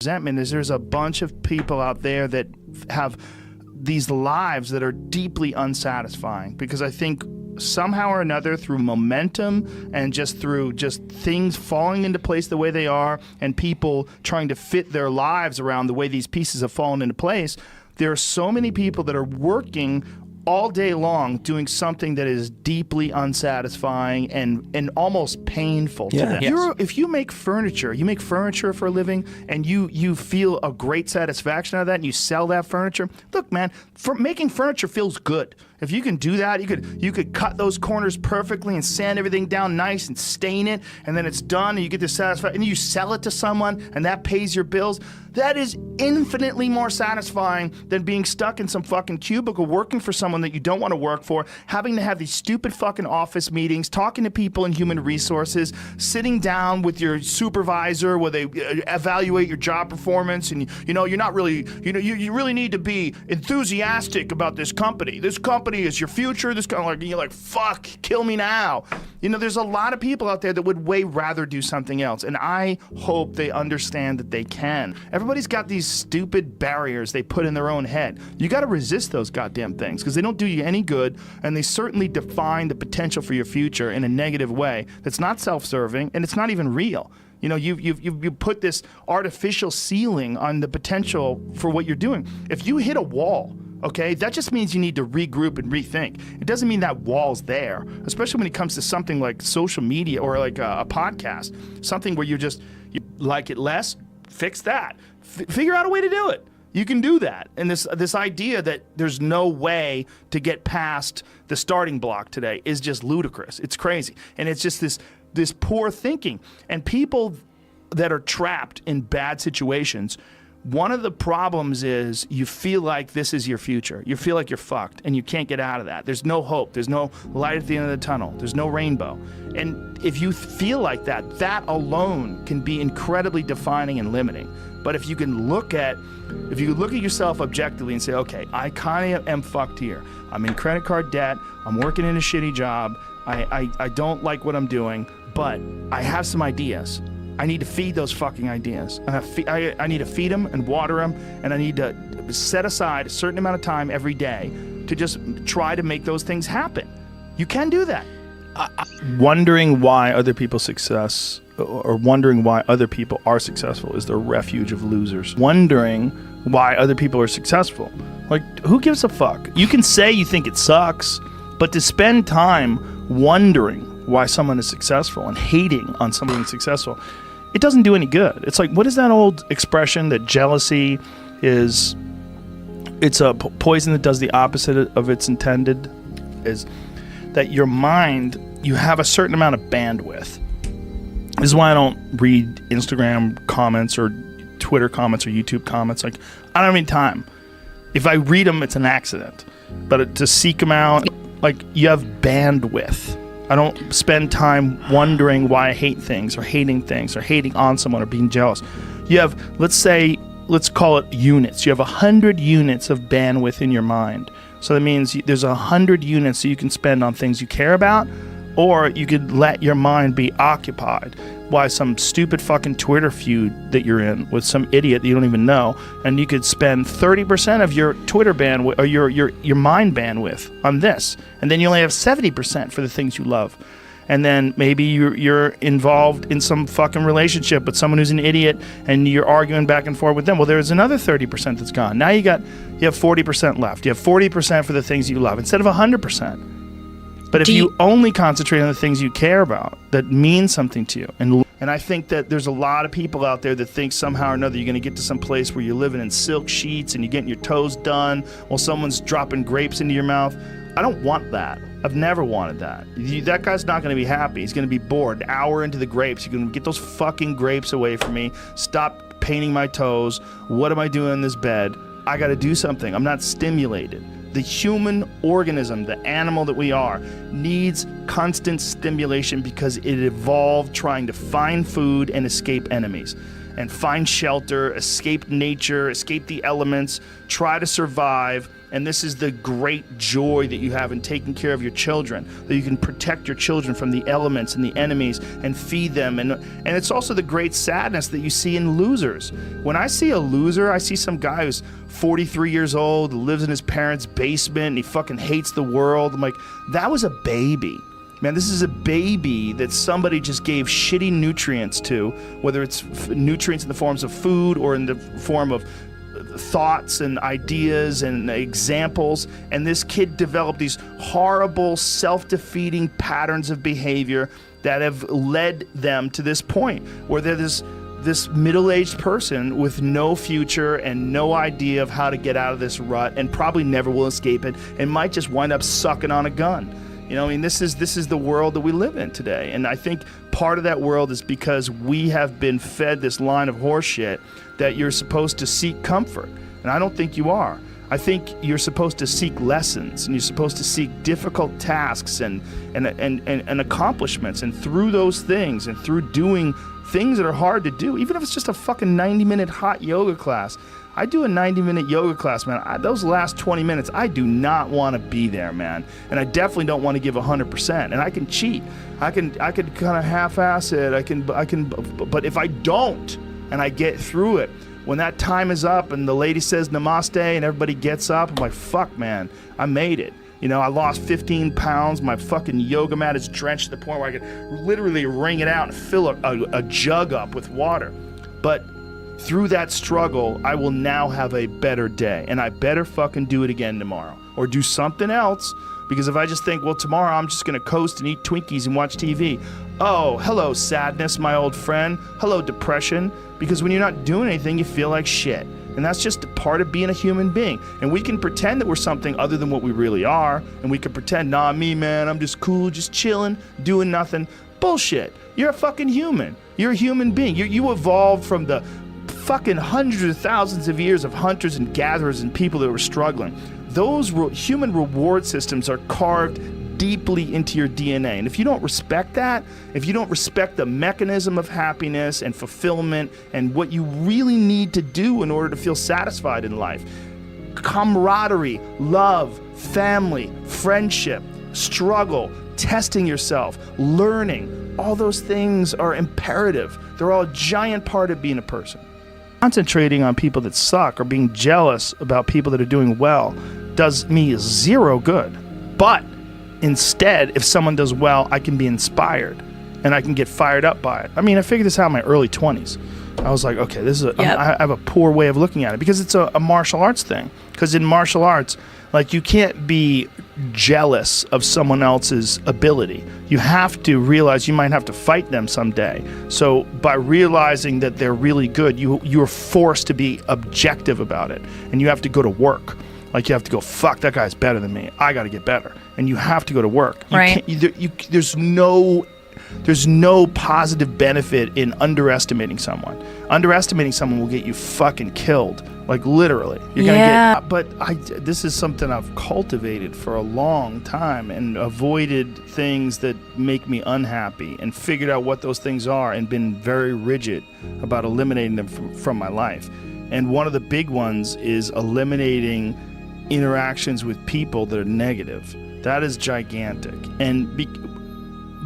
resentment is there's a bunch of people out there that have these lives that are deeply unsatisfying, because I think somehow or another, through momentum and just through just things falling into place the way they are, and people trying to fit their lives around the way these pieces have fallen into place, there are so many people that are working all day long doing something that is deeply unsatisfying and almost painful to them. Yes. If you make furniture for a living, and you feel a great satisfaction out of that, and you sell that furniture, look, man, making furniture feels good. If you can do that, you could cut those corners perfectly and sand everything down nice and stain it, and then it's done, and you get the satisfaction, and you sell it to someone, and that pays your bills. That is infinitely more satisfying than being stuck in some fucking cubicle working for someone that you don't want to work for, having to have these stupid fucking office meetings, talking to people in human resources, sitting down with your supervisor where they evaluate your job performance, and you're not really, you really need to be enthusiastic about this company. This company is your future. This kind of you're like, fuck, kill me now. There's a lot of people out there that would way rather do something else, and I hope they understand that they can. Everybody's got these stupid barriers they put in their own head. You got to resist those goddamn things, because they don't do you any good, and they certainly define the potential for your future in a negative way that's not self-serving, and it's not even real. You put this artificial ceiling on the potential for what you're doing. If you hit a wall, okay, that just means you need to regroup and rethink. It doesn't mean that wall's there, especially when it comes to something like social media or like a podcast, something where you like it less, fix that. Figure out a way to do it. You can do that. And this idea that there's no way to get past the starting block today is just ludicrous. It's crazy. And it's just this poor thinking. And people that are trapped in bad situations, one of the problems is you feel like this is your future. You feel like you're fucked and you can't get out of that. There's no hope. There's no light at the end of the tunnel. There's no rainbow. And if you feel like that, that alone can be incredibly defining and limiting. But if you look at yourself objectively and say, okay, I kind of am fucked here. I'm in credit card debt. I'm working in a shitty job. I don't like what I'm doing, but I have some ideas. I need to feed those fucking ideas. I need to feed them and water them, and I need to set aside a certain amount of time every day to just try to make those things happen. You can do that. Wondering why other people's success, or wondering why other people are successful, is the refuge of losers. Wondering why other people are successful. Like, who gives a fuck? You can say you think it sucks, but to spend time wondering why someone is successful and hating on someone who's successful, it doesn't do any good. It's like, what is that old expression that jealousy is, it's a poison that does the opposite of its intended, is that your mind, you have a certain amount of bandwidth. This is why I don't read Instagram comments or Twitter comments or YouTube comments. Like, I don't have any time. If I read them, it's an accident. But to seek them out, like, you have bandwidth. I don't spend time wondering why I hate things or hating on someone or being jealous. You have, let's call it units. You have 100 units of bandwidth in your mind. So that means there's 100 units that you can spend on things you care about, or you could let your mind be occupied by some stupid fucking Twitter feud that you're in with some idiot that you don't even know, and you could spend 30% of your Twitter bandwidth or your mind bandwidth on this, and then you only have 70% for the things you love. And then maybe you're involved in some fucking relationship with someone who's an idiot, and you're arguing back and forth with them. Well, there's another 30% that's gone. Now you have 40% left. You have 40% for the things you love instead of 100%. But if you only concentrate on the things you care about that mean something to you, and I think that there's a lot of people out there that think somehow or another you're going to get to some place where you're living in silk sheets and you're getting your toes done while someone's dropping grapes into your mouth. I don't want that. I've never wanted that. That guy's not going to be happy. He's going to be bored. An hour into the grapes, you're going to get those fucking grapes away from me. Stop painting my toes. What am I doing in this bed? I got to do something. I'm not stimulated. The human organism, the animal that we are, needs constant stimulation because it evolved trying to find food and escape enemies. and find shelter, escape nature, escape the elements, try to survive. And this is the great joy that you have in taking care of your children, that you can protect your children from the elements and the enemies and feed them. And it's also the great sadness that you see in losers. When I see a loser, I see some guy who's 43 years old, lives in his parents' basement, and he fucking hates the world. I'm like, that was a baby. Man, this is a baby that somebody just gave shitty nutrients to, whether it's nutrients in the forms of food or in the form of thoughts and ideas and examples, and this kid developed these horrible self-defeating patterns of behavior that have led them to this point where they're this middle-aged person with no future and no idea of how to get out of this rut, and probably never will escape it, and might just wind up sucking on a gun. You know, I mean, this is the world that we live in today. And I think part of that world is because we have been fed this line of horseshit that you're supposed to seek comfort. And I don't think you are. I think you're supposed to seek lessons, and you're supposed to seek difficult tasks and accomplishments. And through those things, and through doing things that are hard to do, even if it's just a fucking 90-minute hot yoga class. I do a 90-minute yoga class, man. Those last 20 minutes, I do not want to be there, man. And I definitely don't want to give 100%. And I can cheat. I can kind of half-ass it. I can. But if I don't, and I get through it, when that time is up and the lady says namaste and everybody gets up, I'm like, fuck, man, I made it. You know, I lost 15 pounds. My fucking yoga mat is drenched to the point where I could literally wring it out and fill a jug up with water. But through that struggle, I will now have a better day, and I better fucking do it again tomorrow or do something else, because if I just think, well, tomorrow I'm just going to coast and eat Twinkies and watch TV. Oh, hello, sadness, my old friend. Hello, depression. Because when you're not doing anything, you feel like shit. And that's just a part of being a human being. And we can pretend that we're something other than what we really are. And we can pretend, nah, me, man, I'm just cool, just chilling, doing nothing. Bullshit. You're a fucking human. You're a human being. You evolved from the fucking hundreds of thousands of years of hunters and gatherers and people that were struggling. Those human reward systems are carved deeply into your DNA. And if you don't respect that, if you don't respect the mechanism of happiness and fulfillment and what you really need to do in order to feel satisfied in life, camaraderie, love, family, friendship, struggle, testing yourself, learning, all those things are imperative. They're all a giant part of being a person. Concentrating on people that suck or being jealous about people that are doing well does me zero good. But instead, if someone does well, I can be inspired and I can get fired up by it. I mean, I figured this out in my early 20s. I was like, okay, this is I have a poor way of looking at it because it's a martial arts thing. Because in martial arts, like, you can't be jealous of someone else's ability. You have to realize you might have to fight them someday. So by realizing that they're really good, you're forced to be objective about it. And you have to go to work. Like, you have to go, fuck, that guy's better than me. I got to get better. And you have to go to work. Right. There's no positive benefit in underestimating someone. Underestimating someone will get you fucking killed. Like, literally. You're gonna get. But this is something I've cultivated for a long time and avoided things that make me unhappy and figured out what those things are and been very rigid about eliminating them from my life. And one of the big ones is eliminating interactions with people that are negative. That is gigantic. And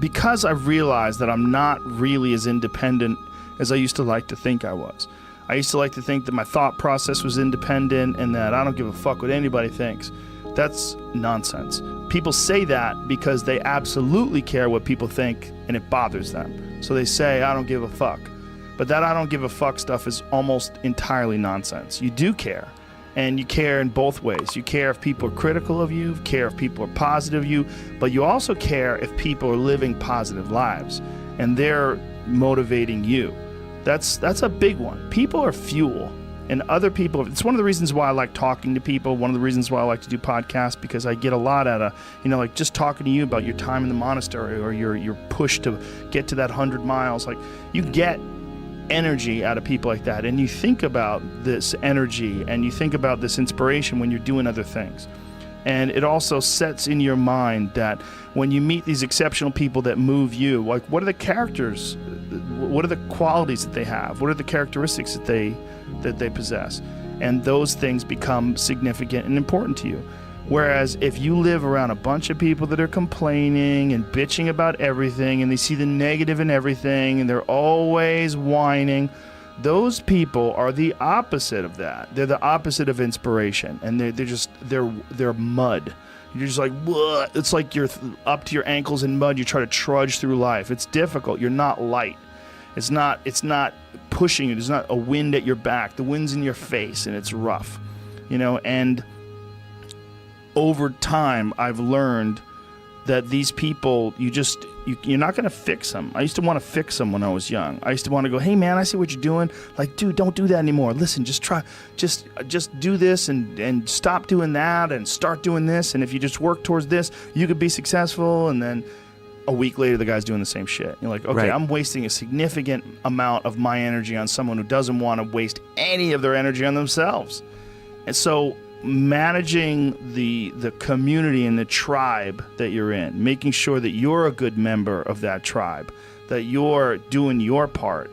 because I've realized that I'm not really as independent as I used to like to think I was. I used to like to think that my thought process was independent and that I don't give a fuck what anybody thinks. That's nonsense. People say that because they absolutely care what people think and it bothers them. So they say, I don't give a fuck. But that I don't give a fuck stuff is almost entirely nonsense. You do care. And you care in both ways. You care if people are critical of you, care if people are positive of you, but you also care if people are living positive lives and they're motivating you. That's a big one. People are fuel, and other people, it's one of the reasons why I like talking to people, one of the reasons why I like to do podcasts, because I get a lot out of, like just talking to you about your time in the monastery or your push to get to that 100 miles. Like, you get energy out of people like that, and you think about this energy and you think about this inspiration when you're doing other things. And it also sets in your mind that when you meet these exceptional people that move you, like, what are the characters what are the qualities that they have? What are the characteristics that they possess? And those things become significant and important to you. Whereas if you live around a bunch of people that are complaining and bitching about everything, and they see the negative in everything, and they're always whining, those people are the opposite of that. They're the opposite of inspiration, and they're mud. You're just like, "Bleh." It's like you're up to your ankles in mud. You try to trudge through life. It's difficult. You're not light. It's not pushing you. There's not a wind at your back. The wind's in your face, and it's rough, and over time, I've learned that these people, you're not going to fix them. I used to want to fix them when I was young. I used to want to go, hey man, I see what you're doing. Like, dude, don't do that anymore. Listen, just do this and stop doing that and start doing this. And if you just work towards this, you could be successful. And then a week later, the guy's doing the same shit. You're like, okay, right. I'm wasting a significant amount of my energy on someone who doesn't want to waste any of their energy on themselves. And so managing the community and the tribe that you're in, making sure that you're a good member of that tribe, that you're doing your part,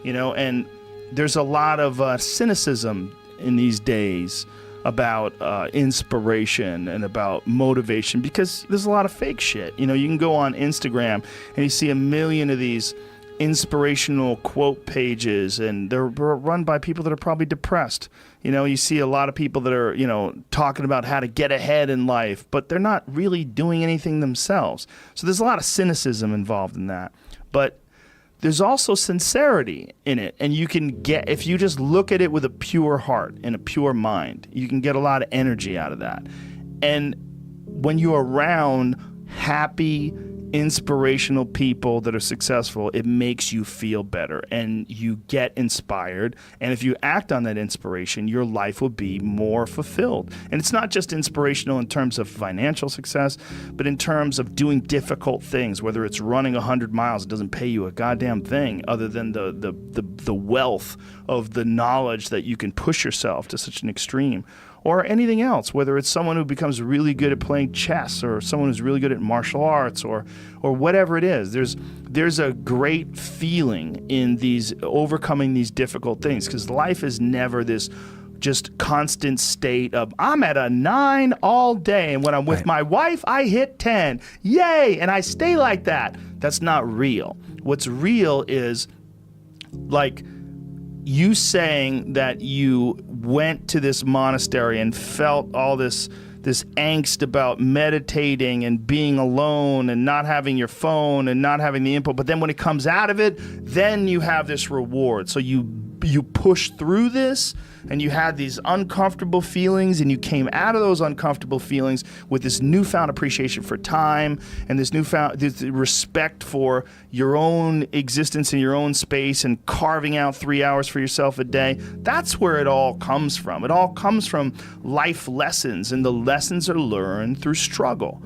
and there's a lot of cynicism in these days about inspiration and about motivation, because there's a lot of fake shit. You can go on Instagram and you see a million of these inspirational quote pages, and they're run by people that are probably depressed. You see a lot of people that are, talking about how to get ahead in life, but they're not really doing anything themselves. So there's a lot of cynicism involved in that. But there's also sincerity in it, and you can get, if you just look at it with a pure heart and a pure mind, you can get a lot of energy out of that. And when you're around happy, inspirational people that are successful, it makes you feel better and you get inspired. And if you act on that inspiration, your life will be more fulfilled. And it's not just inspirational in terms of financial success, but in terms of doing difficult things, whether it's running 100 miles, it doesn't pay you a goddamn thing other than the wealth of the knowledge that you can push yourself to such an extreme. Or anything else, whether it's someone who becomes really good at playing chess, or someone who's really good at martial arts, or whatever it is. There's a great feeling in these overcoming these difficult things, because life is never this just constant state of, I'm at a 9 all day, and when I'm with my wife, I hit 10. Yay! And I stay like that. That's not real. What's real is, like, you saying that you went to this monastery and felt all this angst about meditating and being alone and not having your phone and not having the input, but then when it comes out of it, then you have this reward. So you push through this, and you had these uncomfortable feelings, and you came out of those uncomfortable feelings with this newfound appreciation for time and this respect for your own existence in your own space, and carving out 3 hours for yourself a day. That's where it all comes from. It all comes from life lessons, and the lessons are learned through struggle.